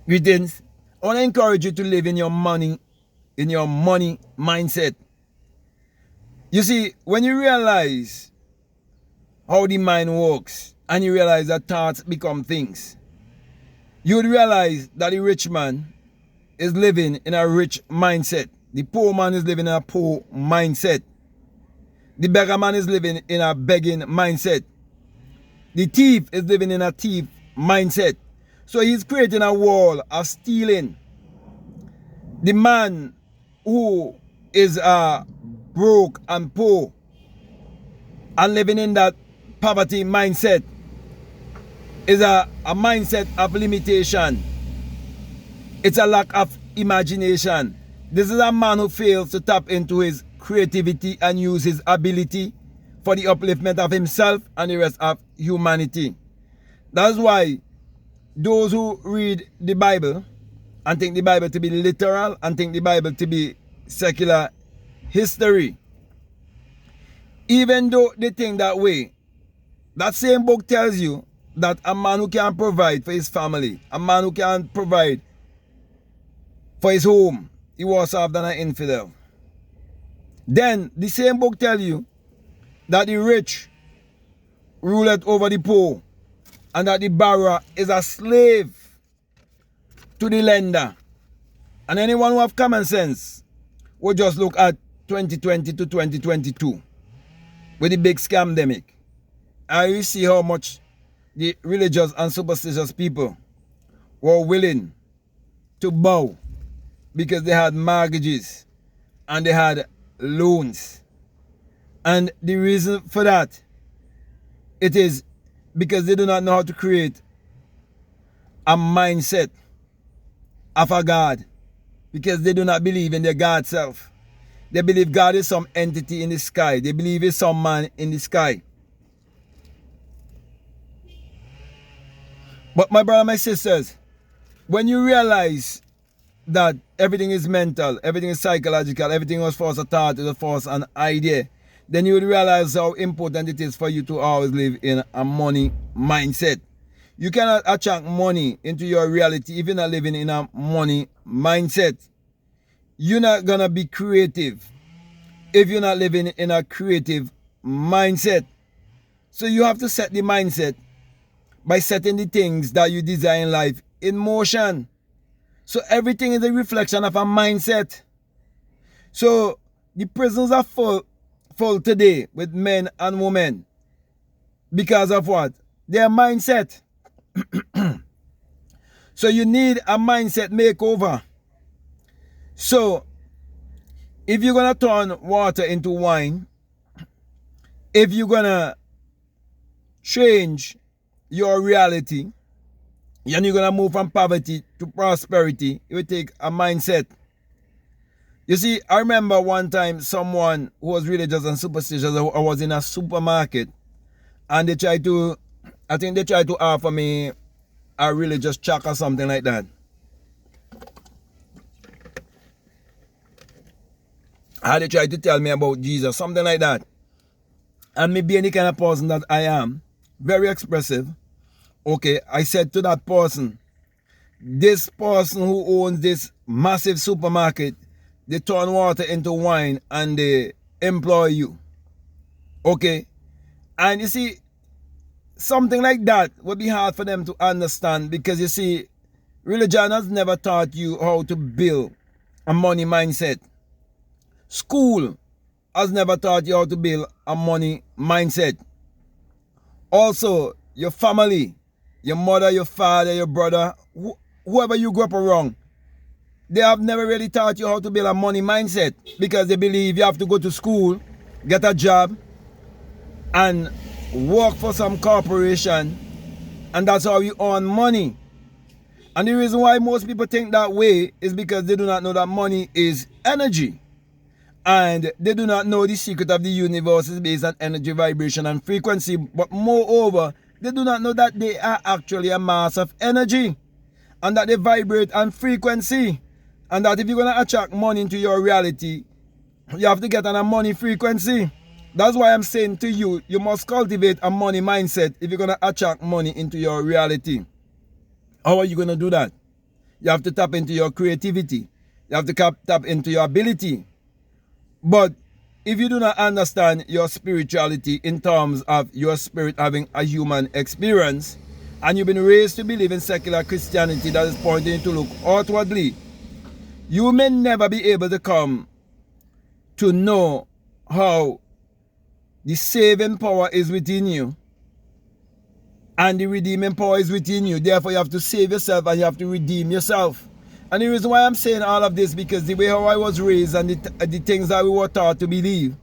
Greetings. I want to encourage you to live in your money mindset. You see, when you realize how the mind works and you realize that thoughts become things, you would realize that the rich man is living in a rich mindset. The poor man is living in a poor mindset. The beggar man is living in a begging mindset. The thief is living in a thief mindset. So he's creating a wall of stealing. The man who is broke and poor and living in that poverty mindset is a mindset of limitation. It's a lack of imagination. This is a man who fails to tap into his creativity and use his ability for the upliftment of himself and the rest of humanity. That's why those who read the Bible and think the Bible to be literal and think the Bible to be secular history, even though they think that way, that same book tells you that a man who can provide for his family, a man who can provide for his home, he was served than an infidel. Then the same book tells you that the rich ruleth over the poor and that the borrower is a slave to the lender. And anyone who have common sense will just look at 2020 to 2022 with the big scamdemic. And you see how much the religious and superstitious people were willing to bow because they had mortgages and they had loans. And the reason for that, it is because they do not know how to create a mindset of a God, because they do not believe in their God self. They believe God is some entity in the sky. They believe it's some man in the sky. But my brother, my sisters, when you realize that everything is mental, everything is psychological, everything was first a thought, it was first an idea, then you will realize how important it is for you to always live in a money mindset. You cannot attract money into your reality if you're not living in a money mindset. You're not going to be creative if you're not living in a creative mindset. So you have to set the mindset by setting the things that you desire in life in motion. So everything is a reflection of a mindset. So the prisons are full today with men and women. Because of what? Their mindset. So you need a mindset makeover. So if you're going to turn water into wine, if you're going to change your reality, and you're going to move from poverty to prosperity, it will take a mindset. You see, I remember one time someone who was religious and superstitious, I was in a supermarket and they tried to offer me a religious check or something like that. And they tried to tell me about Jesus, something like that. And me being the kind of person that I am, very expressive, okay, I said to that person, this person who owns this massive supermarket, they turn water into wine and they employ you. Okay? And you see, something like that would be hard for them to understand because you see, religion has never taught you how to build a money mindset. School has never taught you how to build a money mindset. Also, your family, your mother, your father, your brother, whoever you grew up around, they have never really taught you how to build a money mindset because they believe you have to go to school, get a job, and work for some corporation, and that's how you earn money. And the reason why most people think that way is because they do not know that money is energy. And they do not know the secret of the universe is based on energy, vibration, and frequency. But moreover, they do not know that they are actually a mass of energy. And that they vibrate on frequency. And that if you're going to attract money into your reality, you have to get on a money frequency. That's why I'm saying to you, you must cultivate a money mindset if you're going to attract money into your reality. How are you going to do that? You have to tap into your creativity. You have to tap into your ability. But if you do not understand your spirituality in terms of your spirit having a human experience, and you've been raised to believe in secular Christianity that is pointing you to look outwardly, you may never be able to come to know how the saving power is within you and the redeeming power is within you. Therefore, you have to save yourself and you have to redeem yourself. And the reason why I'm saying all of this, because the way how I was raised and the things that we were taught to believe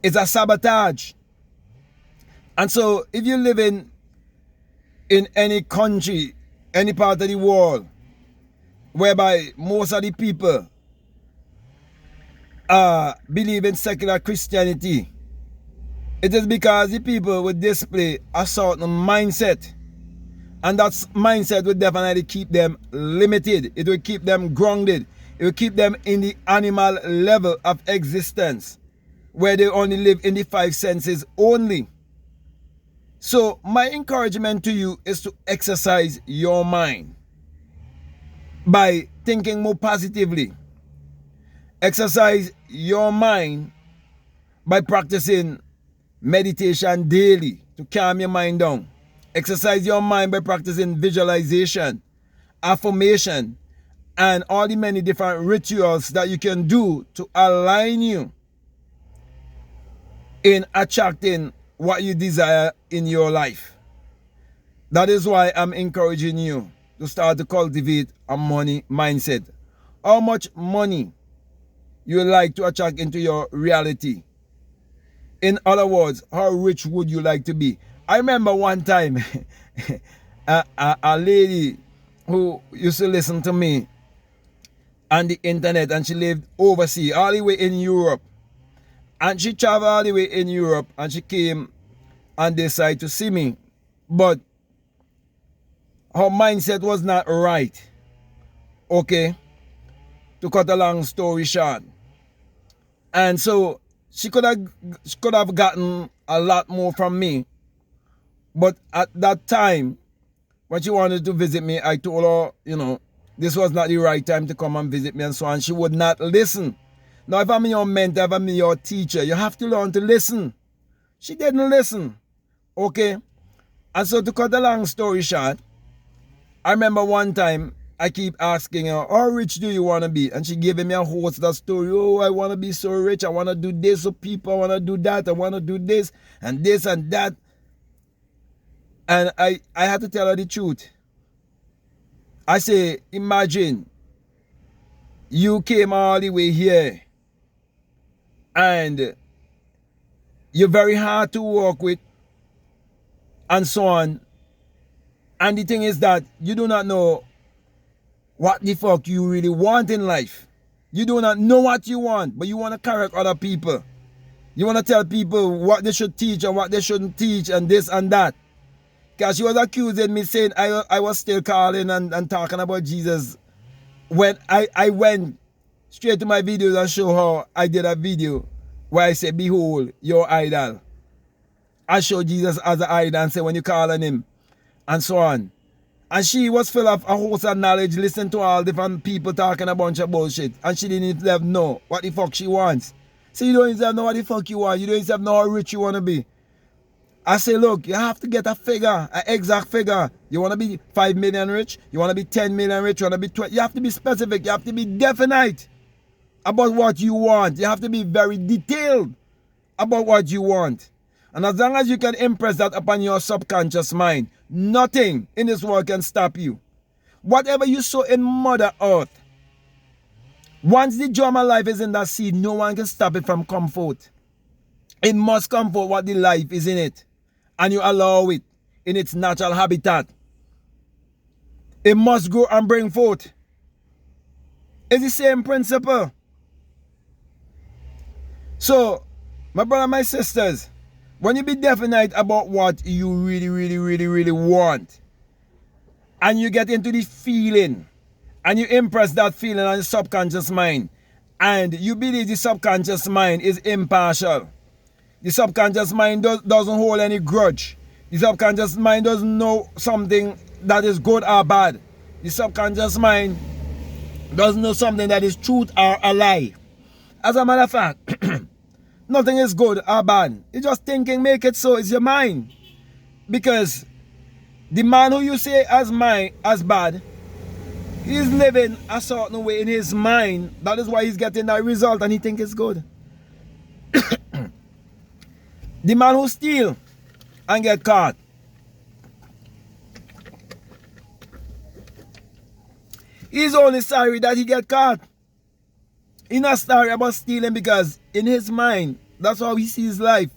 is a sabotage. And so if you live in any country, any part of the world, whereby most of the people believe in secular Christianity, it is because the people will display a certain mindset. And that mindset will definitely keep them limited. It will keep them grounded. It will keep them in the animal level of existence, where they only live in the five senses only. So my encouragement to you is to exercise your mind by thinking more positively. Exercise your mind by practicing meditation daily to calm your mind down. Exercise your mind by practicing visualization, affirmation, and all the many different rituals that you can do to align you in attracting what you desire in your life. That is why I'm encouraging you to start to cultivate a money mindset. How much money you would like to attract into your reality? In other words, how rich would you like to be? I remember one time a lady who used to listen to me on the internet, and she lived overseas, all the way in Europe. And she traveled all the way in Europe, and she came and decided to see me. But her mindset was not right. Okay? To cut a long story short. And so she could have gotten a lot more from me. But at that time, when she wanted to visit me, I told her, this was not the right time to come and visit me and so on. She would not listen. Now, if I'm your mentor, if I'm your teacher, you have to learn to listen. She didn't listen. Okay? And so to cut a long story short, I remember one time I keep asking her, how rich do you want to be? And she gave me a whole that story. Oh, I want to be so rich. I want to do this for people. I want to do that. I want to do this and that. And I had to tell her the truth. I say, imagine you came all the way here and you're very hard to work with and so on. And the thing is that you do not know what the fuck you really want in life. You do not know what you want, but you want to correct other people. You want to tell people what they should teach and what they shouldn't teach and this and that. Because she was accusing me saying I was still calling and talking about Jesus when I went straight to my videos and show her I did a video where I said, behold, your idol. I show Jesus as an idol and say when you call on him and so on. And she was full of a host of knowledge, listening to all different people talking a bunch of bullshit. And she didn't even know what the fuck she wants. So you don't even know what the fuck you want. You don't even know how rich you want to be. I say, look, you have to get a figure, an exact figure. You want to be 5 million rich? You want to be 10 million rich? You want to be 20? You have to be specific. You have to be definite about what you want. You have to be very detailed about what you want. And as long as you can impress that upon your subconscious mind, nothing in this world can stop you. Whatever you sow in Mother Earth, once the germ of life is in that seed, no one can stop it from coming forth. It must come forth what the life is in it. And you allow it in its natural habitat. It must grow and bring forth. It's the same principle. So, my brother, my sisters, when you be definite about what you really want, and you get into the feeling, and you impress that feeling on the subconscious mind, and you believe the subconscious mind is impartial. The subconscious mind doesn't hold any grudge. The subconscious mind doesn't know something that is good or bad. The subconscious mind doesn't know something that is truth or a lie. As a matter of fact, nothing is good or bad. It's just thinking make it so. It's your mind. Because the man who you say as bad, he's living a certain way in his mind. That is why he's getting that result and he thinks it's good. The man who steal and get caught, he's only sorry that he get caught. He's not sorry about stealing because in his mind, that's how he sees life.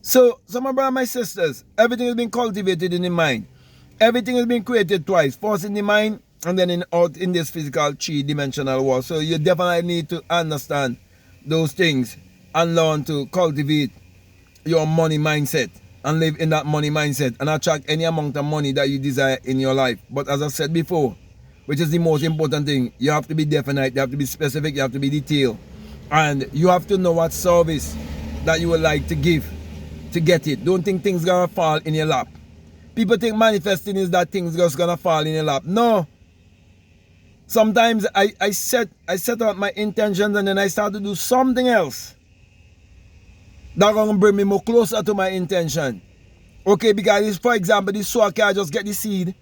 So my brothers and my sisters, everything has been cultivated in the mind. Everything has been created twice. First in the mind and then out in this physical three-dimensional world. So you definitely need to understand those things and learn to cultivate your money mindset and live in that money mindset and attract any amount of money that you desire in your life. But as I said before, which is the most important thing, you have to be definite, you have to be specific, you have to be detailed. And you have to know what service that you would like to give to get it. Don't think things gonna fall in your lap. People think manifesting is that things just gonna fall in your lap. No. Sometimes I set out my intentions and then I start to do something else that's gonna bring me more closer to my intention. Okay, because for example, the sower can't just get the seed.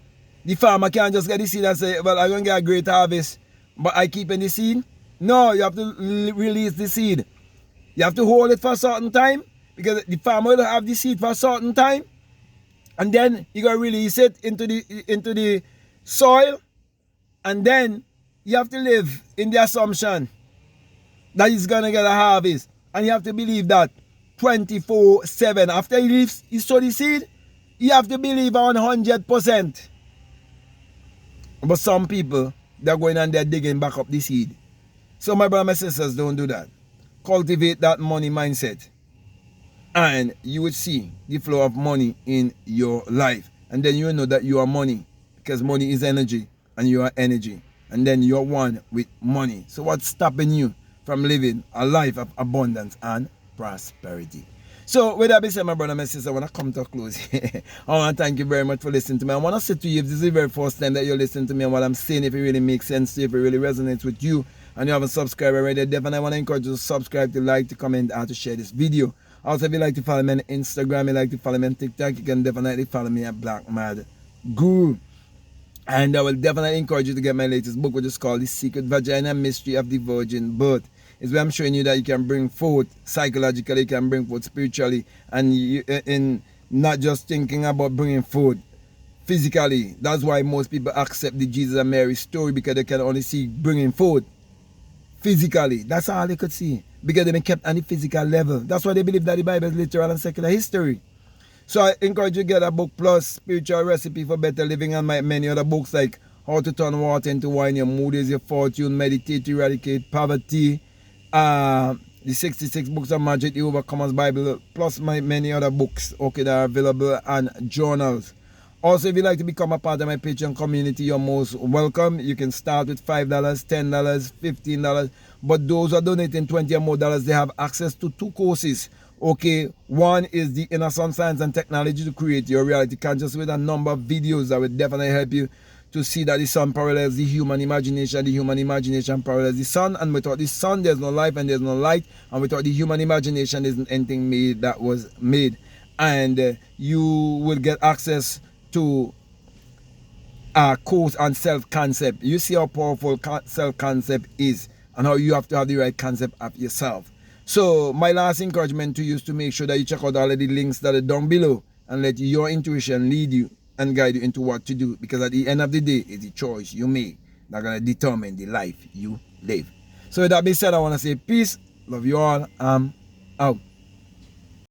The farmer can't just get the seed and say, well, I'm gonna get a great harvest, but I keep in the seed. No, you have to release the seed. You have to hold it for a certain time because the farmer will have the seed for a certain time. And then you gotta release it into the soil, and then you have to live in the assumption that he's gonna get a harvest, and you have to believe that 24/7. After he sow the seed, you have to believe 100%. But some people, they're going and they're digging back up the seed. So my brothers and my sisters, don't do that. Cultivate that money mindset, and you would see the flow of money in your life. And then you will know that you are money, because money is energy and you are energy. And then you're one with money. So what's stopping you from living a life of abundance and prosperity? So with that being said, my brother and my sister, I want to come to a close. I want to thank you very much for listening to me. I want to say to you, if this is the very first time that you're listening to me and what I'm saying, if it really makes sense to you, if it really resonates with you, and you haven't subscribed already, definitely I want to encourage you to subscribe, to like, to comment, and to share this video. Also, if you like to follow me on Instagram, you like to follow me on TikTok, you can definitely follow me at Black Mad Guru. And I will definitely encourage you to get my latest book, which is called The Secret Vagina Mystery of the Virgin Birth. It's where I'm showing you that you can bring forth psychologically, you can bring forth spiritually, and in not just thinking about bringing forth physically. That's why most people accept the Jesus and Mary story, because they can only see bringing forth physically. That's all they could see, because they've been kept on the physical level. That's why they believe that the Bible is literal and secular history. So I encourage you to get a book, plus Spiritual Recipe for Better Living, and many other books like How to Turn Water into Wine, Your Mood is Your Fortune, Meditate to Eradicate Poverty, the 66 Books of Magic, The Overcomer's Bible, plus many other books, okay, that are available, and journals. Also, if you'd like to become a part of my Patreon community, you're most welcome. You can start with $5, $10, $15. But those who are donating $20 or more, they have access to 2 courses. Okay, one is the Inner Sun Science and Technology to Create Your Reality Conscious, with a number of videos that will definitely help you to see that the sun parallels the human imagination parallels the sun, and without the sun there's no life and there's no light, and without the human imagination there isn't anything made that was made. And you will get access to a course on self-concept. You see how powerful self-concept is and how you have to have the right concept of yourself. So my last encouragement to you is to make sure that you check out all of the links that are down below and let your intuition lead you and guide you into what to do, because at the end of the day, it's the choice you make that's going to determine the life you live. So with that being said, I want to say peace, love you all, I'm out.